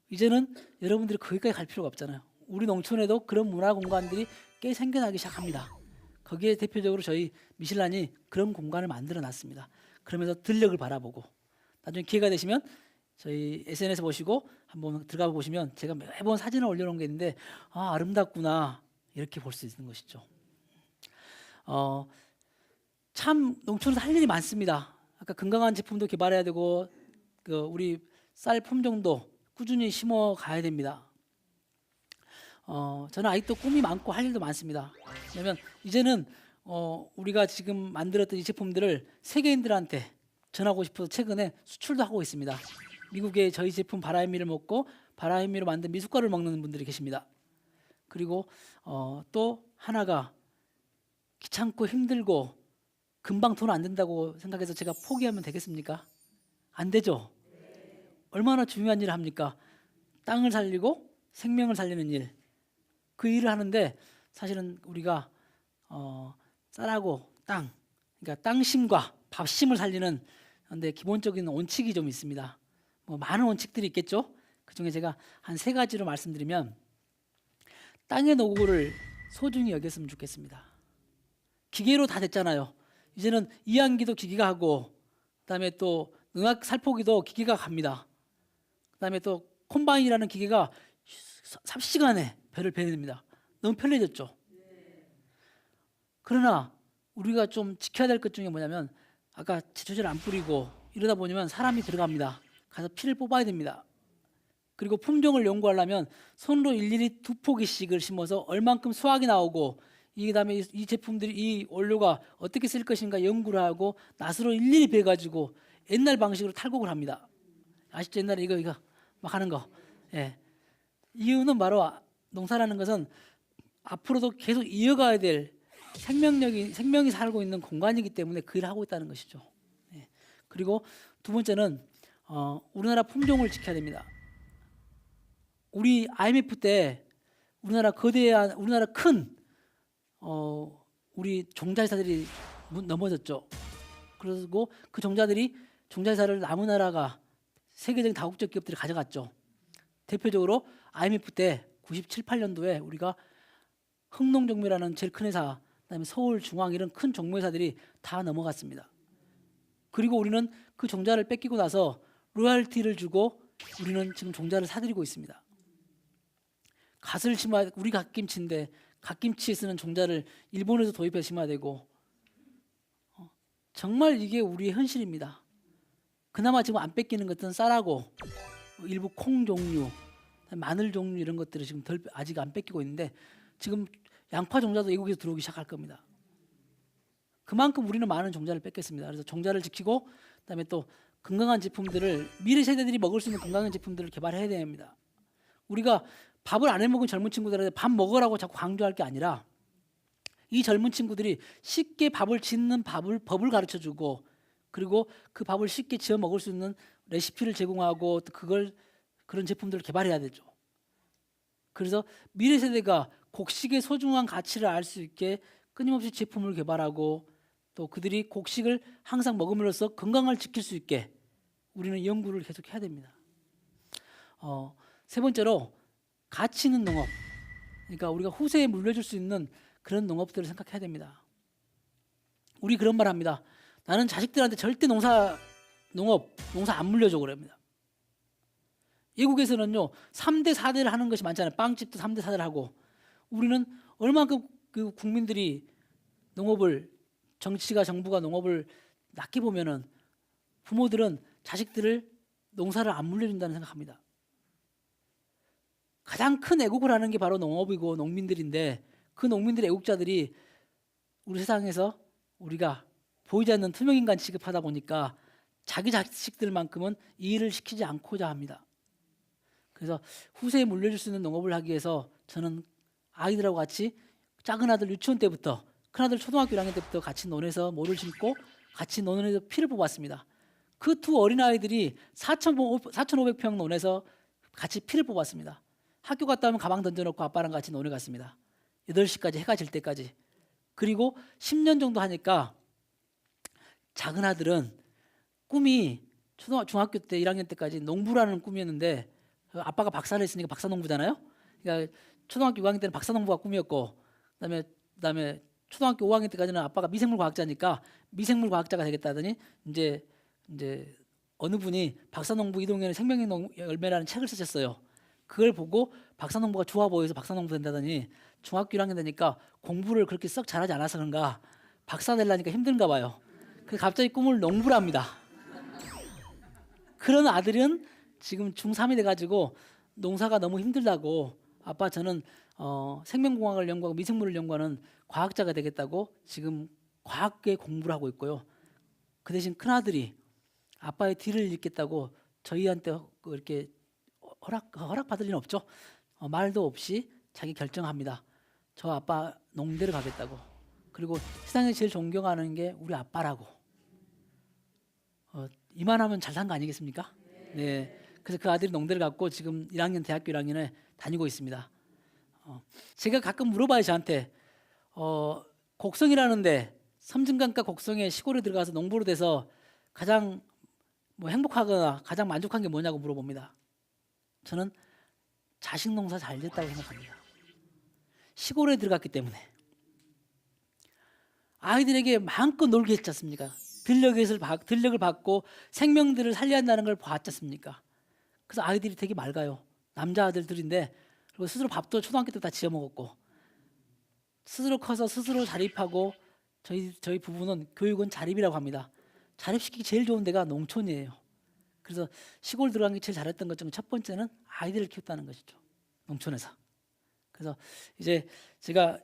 이제는 여러분들이 거기까지 갈 필요가 없잖아요. 우리 농촌에도 그런 문화 공간들이 꽤 생겨나기 시작합니다. 거기에 대표적으로 저희 미슐란이 그런 공간을 만들어 놨습니다. 그러면서 들녘을 바라보고, 나중에 기회가 되시면 저희 SNS 보시고 한번 들어가 보시면 제가 매번 사진을 올려놓은 게 있는데, 아름답구나 이렇게 볼 수 있는 것이죠. 참 농촌에서 할 일이 많습니다. 아까 건강한 제품도 개발해야 되고, 우리 쌀 품종도 꾸준히 심어 가야 됩니다. 저는 아직도 꿈이 많고 할 일도 많습니다. 왜냐면 이제는 우리가 지금 만들었던 이 제품들을 세계인들한테 전하고 싶어서 최근에 수출도 하고 있습니다. 미국에 저희 제품 바라현미를 먹고 바라현미로 만든 미숫가루를 먹는 분들이 계십니다. 그리고 또 하나가, 귀찮고 힘들고 금방 돈 안 된다고 생각해서 제가 포기하면 되겠습니까? 안 되죠. 얼마나 중요한 일을 합니까? 땅을 살리고 생명을 살리는 일, 그 일을 하는데 사실은 우리가 쌀하고 땅, 그러니까 땅심과 밥심을 살리는 근데 기본적인 원칙이 좀 있습니다. 뭐 많은 원칙들이 있겠죠. 그 중에 제가 한 3가지로 말씀드리면, 땅의 노고를 소중히 여겼으면 좋겠습니다. 기계로 다 됐잖아요. 이제는 이항기도 기계가 하고, 그다음에 또 능학 살포기도 기계가 갑니다. 그다음에 또 콤바인이라는 기계가 삽시간에 배를 베냅니다. 너무 편리해졌죠. 그러나 우리가 좀 지켜야 될 것 중에 뭐냐면, 아까 제초제를 안 뿌리고 이러다 보면 사람이 들어갑니다. 가서 피를 뽑아야 됩니다. 그리고 품종을 연구하려면 손으로 일일이 2포기씩을 심어서 얼만큼 수확이 나오고, 이 다음에 이 제품들이, 이 원료가 어떻게 쓸 것인가 연구를 하고 낫으로 일일이 베가지고 옛날 방식으로 탈곡을 합니다. 아시죠? 옛날에 이거 막 하는 거. 예. 이유는 바로 농사라는 것은 앞으로도 계속 이어가야 될 생명이 살고 있는 공간이기 때문에 그 일을 하고 있다는 것이죠. 예. 그리고 두 번째는 우리나라 품종을 지켜야 됩니다. 우리 IMF 때 우리나라 큰 우리 종자회사들이 넘어졌죠. 그리고 그 종자회사를 남은 나라가 세계적인 다국적 기업들이 가져갔죠. 대표적으로 IMF 때 97, 8년도에 우리가 흥농종묘라는 제일 큰 회사, 그다음에 서울중앙 이런 큰 종묘회사들이 다 넘어갔습니다. 그리고 우리는 그 종자를 뺏기고 나서 로열티를 주고 우리는 지금 종자를 사들이고 있습니다. 우리 갓김치인데 갓김치에 쓰는 종자를 일본에서 도입해서 심어야 되고, 정말 이게 우리의 현실입니다. 그나마 지금 안 뺏기는 것들은 쌀하고 일부 콩 종류, 마늘 종류 이런 것들을 지금 아직 안 뺏기고 있는데, 지금 양파 종자도 외국에서 들어오기 시작할 겁니다. 그만큼 우리는 많은 종자를 뺏겠습니다. 그래서 종자를 지키고, 그다음에 또 건강한 제품들을, 미래 세대들이 먹을 수 있는 건강한 제품들을 개발해야 됩니다. 우리가 밥을 안 해먹은 젊은 친구들한테 밥 먹으라고 자꾸 강조할 게 아니라, 이 젊은 친구들이 쉽게 밥을 짓는 법을 가르쳐주고, 그리고 그 밥을 쉽게 지어 먹을 수 있는 레시피를 제공하고, 그런 제품들을 개발해야 되죠. 그래서 미래 세대가 곡식의 소중한 가치를 알 수 있게 끊임없이 제품을 개발하고, 또 그들이 곡식을 항상 먹음으로써 건강을 지킬 수 있게 우리는 연구를 계속 해야 됩니다. 세 번째로 가치 있는 농업, 그러니까 우리가 후세에 물려줄 수 있는 그런 농업들을 생각해야 됩니다. 우리 그런 말 합니다. 나는 자식들한테 절대 농사 안 물려줘 그럽니다. 외국에서는요 3대 4대를 하는 것이 많잖아요. 빵집도 3대 4대를 하고, 우리는 얼마큼 그 국민들이 정부가 농업을 낮게 보면은 부모들은 자식들을 농사를 안 물려준다는 생각합니다. 가장 큰 애국을 하는 게 바로 농업이고 농민들인데, 그 농민들의 애국자들이 우리 세상에서 우리가 보이지 않는 투명인간 취급하다 보니까 자기 자식들만큼은 이 일을 시키지 않고자 합니다. 그래서 후세에 물려줄 수 있는 농업을 하기 위해서 저는 아이들하고 같이 작은 아들 유치원 때부터 큰 아들 초등학교 1학년 때부터 같이 논에서 모를 심고 같이 논에서 피를 뽑았습니다. 그 두 어린아이들이 4,500평 논에서 같이 피를 뽑았습니다. 학교 갔다 오면 가방 던져놓고 아빠랑 같이 논에 갔습니다. 8시까지 해가 질 때까지. 그리고 10년 정도 하니까 작은 아들은 꿈이 중학교 때 1학년 때까지 농부라는 꿈이었는데, 아빠가 박사를 했으니까 박사농부잖아요. 그러니까 초등학교 6학년 때는 박사농부가 꿈이었고, 그다음에 초등학교 5학년 때까지는 아빠가 미생물 과학자니까 미생물 과학자가 되겠다더니 이제 어느 분이 박사농부 이동현의 생명의 열매라는 책을 쓰셨어요. 그걸 보고 박사농부가 좋아 보여서 박사농부 된다더니 중학교 1학년 되니까 공부를 그렇게 썩 잘하지 않아서 그런가 박사 되려니까 힘든가 봐요. 그래서 갑자기 꿈을 농부를 합니다. 그런 아들은 지금 중3이 돼가지고 농사가 너무 힘들다고, 아빠 저는 생명공학을 연구하고 미생물을 연구하는 과학자가 되겠다고 지금 과학계 공부를 하고 있고요. 그 대신 큰아들이 아빠의 뒤를 잇겠다고 저희한테 이렇게 허락받을 리는 없죠. 말도 없이 자기 결정합니다. 저 아빠 농대를 가겠다고. 그리고 세상에 제일 존경하는 게 우리 아빠라고. 이만하면 잘 산 거 아니겠습니까? 네. 그래서 그 아들이 농대를 갔고 지금 1학년 대학교 1학년에 다니고 있습니다. 제가 가끔 물어봐요 저한테. 곡성이라는데 섬진강가 곡성에 시골에 들어가서 농부로 돼서 가장 행복하거나 가장 만족한 게 뭐냐고 물어봅니다. 저는 자식 농사 잘 됐다고 생각합니다. 시골에 들어갔기 때문에 아이들에게 마음껏 놀게 했지 않습니까? 들력을 받고 생명들을 살려야 한다는 걸 봤지 않습니까? 그래서 아이들이 되게 맑아요. 남자 아들들인데 그리고 스스로 밥도 초등학교 때 다 지어 먹었고 스스로 커서 스스로 자립하고 저희 부부는 교육은 자립이라고 합니다. 자립시키기 제일 좋은 데가 농촌이에요. 그래서 시골 들어간 게 제일 잘했던 것 중 첫 번째는 아이들을 키웠다는 것이죠. 농촌에서. 그래서 이제 제가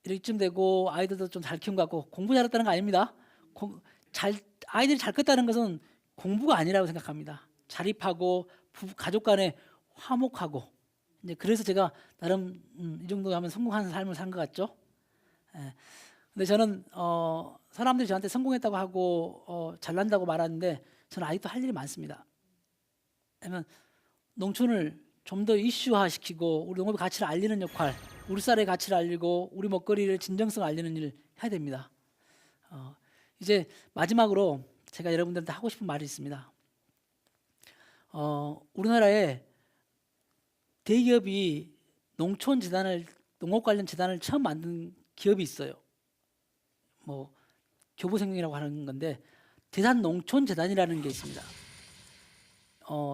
이쯤 되고 아이들도 좀 잘 키운 것 같고 공부 잘했다는 거 아닙니다. 아이들이 잘 컸다는 것은 공부가 아니라고 생각합니다. 자립하고 가족 간에 화목하고 이제 그래서 제가 나름 이 정도 하면 성공하는 삶을 산 것 같죠. 예. 근데 저는 사람들이 저한테 성공했다고 하고 잘난다고 말하는데 저는 아직도 할 일이 많습니다. 왜냐면 농촌을 좀 더 이슈화시키고 우리 농업의 가치를 알리는 역할, 우리 쌀의 가치를 알리고 우리 먹거리를 진정성을 알리는 일을 해야 됩니다. 이제 마지막으로 제가 여러분들한테 하고 싶은 말이 있습니다. 우리나라에 대기업이 농업 관련 재단을 처음 만든 기업이 있어요. 뭐 교보생명이라고 하는 건데 대산농촌재단이라는 게 있습니다.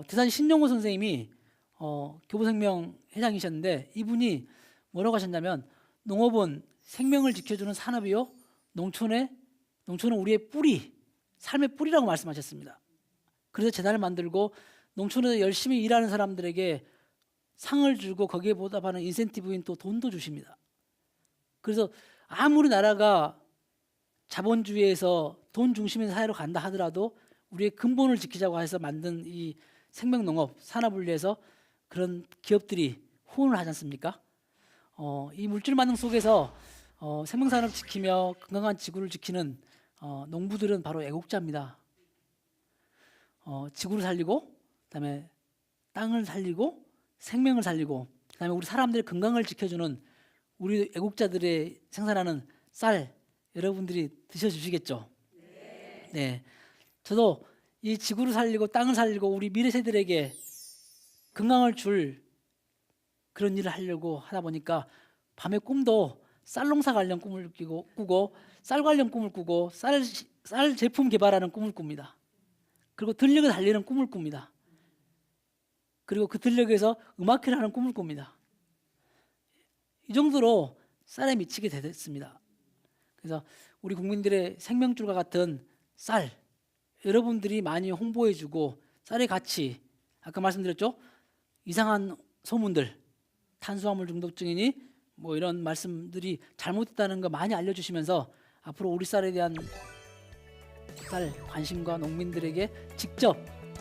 대산 신용호 선생님이 교보생명 회장이셨는데 이분이 뭐라고 하셨냐면 농업은 생명을 지켜주는 산업이요 농촌은 우리의 뿌리, 삶의 뿌리라고 말씀하셨습니다. 그래서 재단을 만들고 농촌에서 열심히 일하는 사람들에게 상을 주고 거기에 보답하는 인센티브인 또 돈도 주십니다. 그래서 아무리 나라가 자본주의에서 돈 중심의 사회로 간다 하더라도 우리의 근본을 지키자고 해서 만든 이 생명농업 산업을 위해서 그런 기업들이 후원을 하지 않습니까? 이 물질 만능 속에서 생명산업 지키며 건강한 지구를 지키는 농부들은 바로 애국자입니다. 지구를 살리고 그다음에 땅을 살리고 생명을 살리고 그다음에 우리 사람들의 건강을 지켜주는 우리 애국자들의 생산하는 쌀 여러분들이 드셔주시겠죠? 네. 저도 이 지구를 살리고 땅을 살리고 우리 미래 세대들에게 건강을 줄 그런 일을 하려고 하다 보니까 밤에 꿈도 쌀 농사 관련 꿈을 꾸고 쌀 관련 꿈을 꾸고 쌀 제품 개발하는 꿈을 꿉니다. 그리고 들녘을 달리는 꿈을 꿉니다. 그리고 그 들녘에서 음악회를 하는 꿈을 꿉니다. 이 정도로 쌀에 미치게 됐습니다. 그래서 우리 국민들의 생명줄과 같은 쌀 여러분들이 많이 홍보해주고 쌀의 가치 아까 말씀드렸죠? 이상한 소문들 탄수화물 중독증이니 뭐 이런 말씀들이 잘못됐다는 거 많이 알려주시면서 앞으로 우리 쌀에 대한 쌀 관심과 농민들에게 직접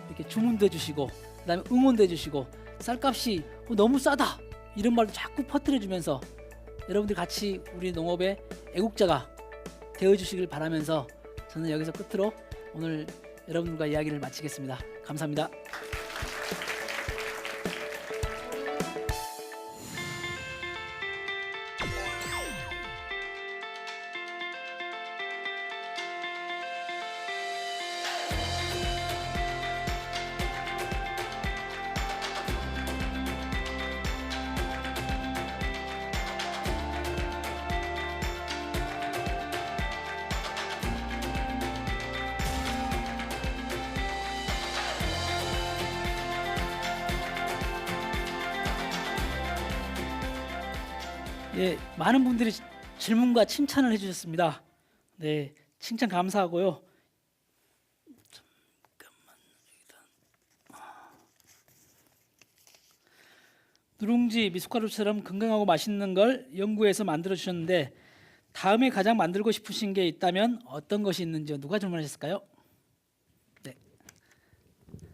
이렇게 주문도 해주시고 그다음에 응원도 해주시고 쌀값이 너무 싸다 이런 말도 자꾸 퍼뜨려주면서 여러분들 같이 우리 농업의 애국자가 되어주시길 바라면서 저는 여기서 끝으로 오늘 여러분들과 이야기를 마치겠습니다. 감사합니다. 예, 많은 분들이 질문과 칭찬을 해주셨습니다. 네, 칭찬 감사하고요. 누룽지, 미숫가루처럼 건강하고 맛있는 걸 연구해서 만들어 주셨는데 다음에 가장 만들고 싶으신 게 있다면 어떤 것이 있는지요? 누가 질문하셨을까요?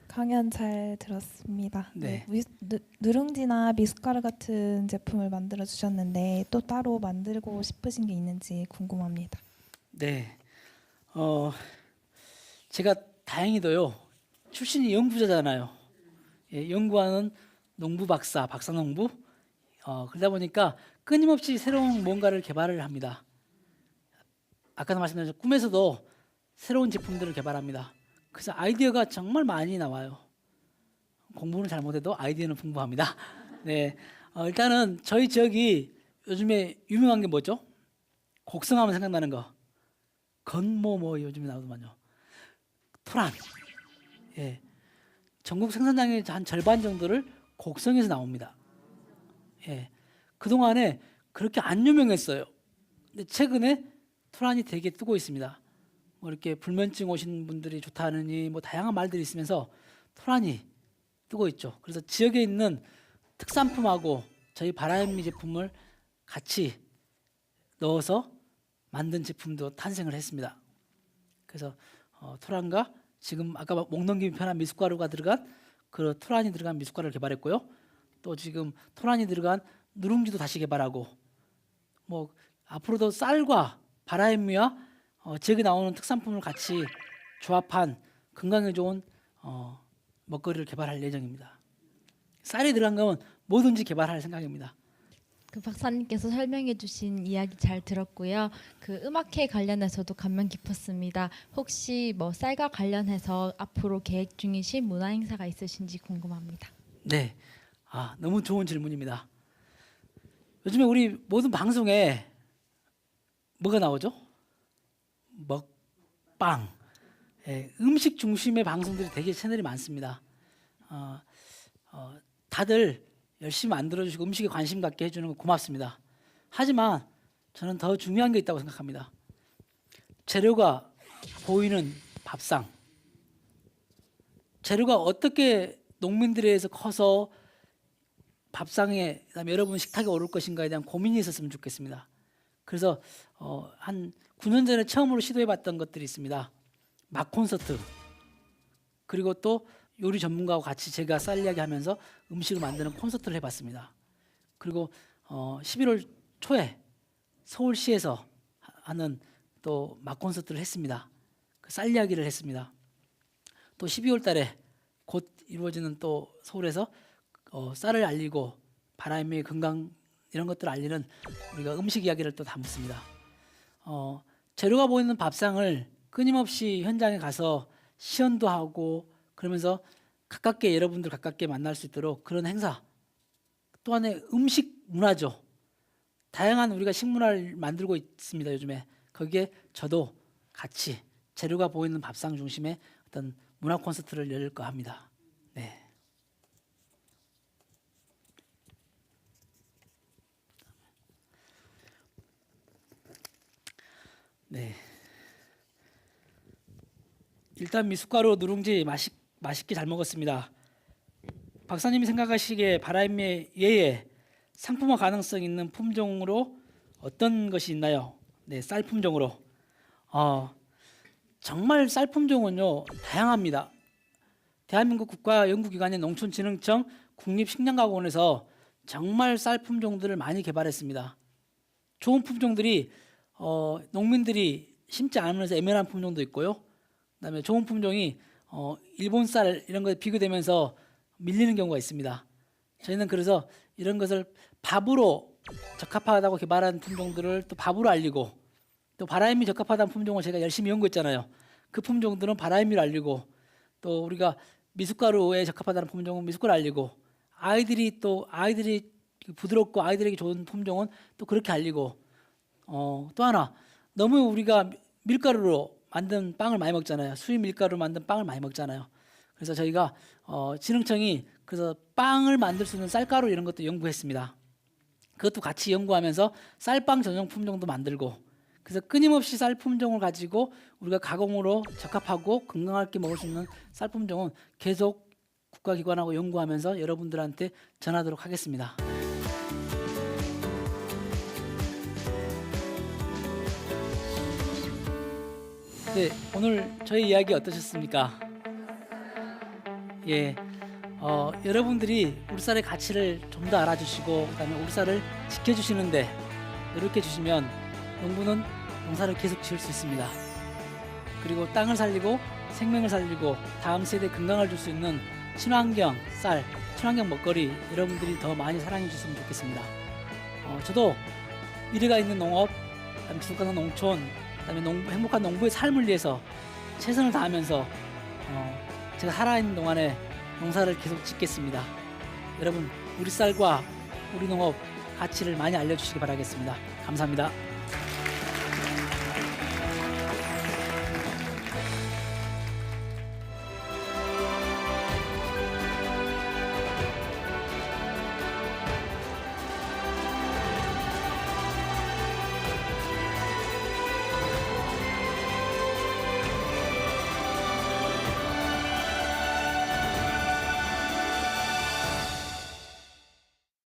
강연 잘 들었습니다. 네. 누룽지나 미숫가루 같은 제품을 만들어 주셨는데 또 따로 만들고 싶으신 게 있는지 궁금합니다. 네, 제가 다행히도요 출신이 연구자잖아요. 예, 연구하는 농부 박사농부. 그러다 보니까 끊임없이 새로운 뭔가를 개발을 합니다. 아까도 말씀드렸죠 꿈에서도 새로운 제품들을 개발합니다. 그래서 아이디어가 정말 많이 나와요. 공부는 잘못해도 아이디어는 풍부합니다. 네, 일단은 저희 지역이 요즘에 유명한 게 뭐죠? 곡성하면 생각나는 거. 건뭐 요즘에 나오더만요. 토란. 예. 전국 생산량의 한 절반 정도를 곡성에서 나옵니다. 예. 그동안에 그렇게 안 유명했어요. 근데 최근에 토란이 되게 뜨고 있습니다. 뭐 이렇게 불면증 오신 분들이 좋다느니 뭐 다양한 말들이 있으면서 토란이 뜨고 있죠. 그래서 지역에 있는 특산품하고 저희 바라현미 제품을 같이 넣어서 만든 제품도 탄생을 했습니다. 그래서 토란과 지금 아까 목 넘김이 편한 미숫가루가 들어간 그 토란이 들어간 미숫가루를 개발했고요. 또 지금 토란이 들어간 누룽지도 다시 개발하고 뭐 앞으로도 쌀과 바라현미와 지역에 나오는 특산품을 같이 조합한 건강에 좋은 먹거리를 개발할 예정입니다. 쌀이 들어간 거면 뭐든지 개발할 생각입니다. 그 박사님께서 설명해 주신 이야기 잘 들었고요. 그 음악회 관련해서도 감명 깊었습니다. 혹시 뭐 쌀과 관련해서 앞으로 계획 중이신 문화 행사가 있으신지 궁금합니다. 네, 너무 좋은 질문입니다. 요즘에 우리 모든 방송에 뭐가 나오죠? 먹방, 음식 중심의 방송들이 되게 채널이 많습니다. 다들 열심히 만들어주시고 음식에 관심 갖게 해주는 거 고맙습니다. 하지만 저는 더 중요한 게 있다고 생각합니다. 재료가 보이는 밥상, 재료가 어떻게 농민들에 의해서 커서 밥상에 그다음에 여러분 식탁에 오를 것인가에 대한 고민이 있었으면 좋겠습니다. 그래서 한 9년 전에 처음으로 시도해봤던 것들이 있습니다. 맛 콘서트, 그리고 또 요리 전문가와 같이 제가 쌀 이야기하면서 음식을 만드는 콘서트를 해봤습니다. 그리고 11월 초에 서울시에서 하는 또 맛 콘서트를 했습니다. 그 쌀 이야기를 했습니다. 또 12월 달에 곧 이루어지는 또 서울에서 쌀을 알리고 바라현미의 건강 이런 것들을 알리는 우리가 음식 이야기를 또 담습니다. 재료가 보이는 밥상을 끊임없이 현장에 가서 시연도 하고 그러면서 가깝게 여러분들 가깝게 만날 수 있도록 그런 행사, 또 하나의 음식 문화죠. 다양한 우리가 식문화를 만들고 있습니다. 요즘에 거기에 저도 같이 재료가 보이는 밥상 중심의 어떤 문화 콘서트를 열릴까 합니다. 네. 네. 일단 미숫가루 누룽지 맛있게 잘 먹었습니다. 박사님이 생각하시기에 바라현미 외에 상품화 가능성 있는 품종으로 어떤 것이 있나요? 네, 쌀 품종으로. 정말 쌀 품종은요 다양합니다. 대한민국 국가연구기관인 농촌진흥청 국립식량과학원에서 정말 쌀 품종들을 많이 개발했습니다. 좋은 품종들이 농민들이 심지 않으면서 애매한 품종도 있고요. 그다음에 좋은 품종이 일본 쌀 이런 거에 비교되면서 밀리는 경우가 있습니다. 저희는 그래서 이런 것을 밥으로 적합하다고 개발한 품종들을 또 밥으로 알리고, 또 바라현미 적합하다는 품종을 제가 열심히 연구했잖아요. 그 품종들은 바라현미로 알리고, 또 우리가 미숫가루에 적합하다는 품종은 미숫가루 알리고, 아이들이 부드럽고 아이들에게 좋은 품종은 또 그렇게 알리고, 또 하나 너무 우리가 밀가루로 만든 빵을 많이 먹잖아요. 수입 밀가루로 만든 빵을 많이 먹잖아요. 그래서 저희가 진흥청이 그래서 빵을 만들 수 있는 쌀가루 이런 것도 연구했습니다. 그것도 같이 연구하면서 쌀빵 전용 품종도 만들고, 그래서 끊임없이 쌀 품종을 가지고 우리가 가공으로 적합하고 건강하게 먹을 수 있는 쌀 품종은 계속 국가기관하고 연구하면서 여러분들한테 전하도록 하겠습니다. 네, 오늘 저희 이야기 어떠셨습니까? 예, 여러분들이 우리 쌀의 가치를 좀 더 알아주시고 그다음에 우리 쌀을 지켜주시는데 노력해 주시면 농부는 농사를 계속 지을 수 있습니다. 그리고 땅을 살리고 생명을 살리고 다음 세대에 건강을 줄 수 있는 친환경 쌀, 친환경 먹거리 여러분들이 더 많이 사랑해 주셨으면 좋겠습니다. 저도 미래가 있는 농업, 그다음에 지속가능 농촌, 그다음에 행복한 농부의 삶을 위해서 최선을 다하면서 제가 살아있는 동안에 농사를 계속 짓겠습니다. 여러분, 우리 쌀과 우리 농업 가치를 많이 알려주시기 바라겠습니다. 감사합니다.